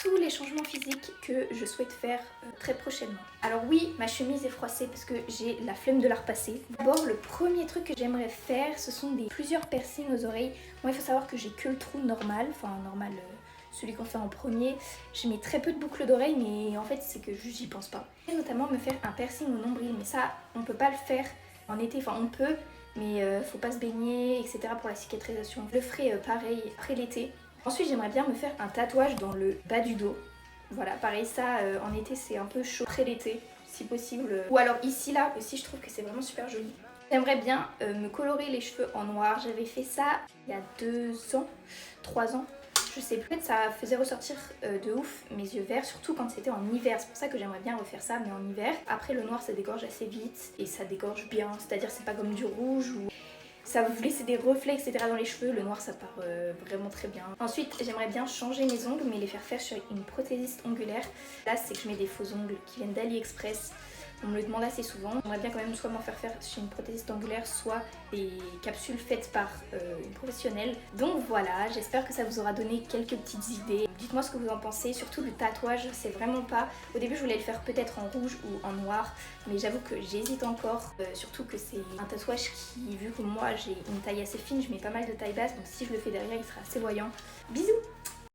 tous les changements physiques que je souhaite faire très prochainement. Alors oui, ma chemise est froissée parce que j'ai la flemme de la repasser. D'abord, le premier truc que j'aimerais faire, ce sont plusieurs piercings aux oreilles. Moi, il faut savoir que j'ai que le trou normal, celui qu'on fait en premier. Je mets très peu de boucles d'oreilles, mais en fait, c'est que j'y pense pas. Et notamment me faire un piercing au nombril, mais ça, on peut pas le faire en été, enfin on peut, mais faut pas se baigner, etc. pour la cicatrisation. Je le ferai pareil après l'été. Ensuite, j'aimerais bien me faire un tatouage dans le bas du dos. Voilà, pareil, ça en été c'est un peu chaud, après l'été, si possible. Ou alors ici, là aussi, je trouve que c'est vraiment super joli. J'aimerais bien me colorer les cheveux en noir. J'avais fait ça il y a 2 ans, 3 ans. Je sais plus, ça faisait ressortir de ouf mes yeux verts, surtout quand c'était en hiver. C'est pour ça que j'aimerais bien refaire ça, mais en hiver. Après, le noir, ça dégorge assez vite et ça dégorge bien. C'est-à-dire, c'est pas comme du rouge ou ça va vous laisser des reflets, etc. dans les cheveux. Le noir, ça part vraiment très bien. Ensuite, j'aimerais bien changer mes ongles, mais les faire faire sur une prothésiste ongulaire. Là, c'est que je mets des faux ongles qui viennent d'AliExpress. On me le demande assez souvent. J'aimerais bien quand même soit m'en faire faire chez une prothésiste angulaire, soit des capsules faites par une professionnelle. Donc voilà, j'espère que ça vous aura donné quelques petites idées. Dites-moi ce que vous en pensez, surtout le tatouage, c'est vraiment pas... Au début je voulais le faire peut-être en rouge ou en noir, mais j'avoue que j'hésite encore, surtout que c'est un tatouage qui, vu que moi j'ai une taille assez fine, je mets pas mal de taille basse, donc si je le fais derrière il sera assez voyant. Bisous!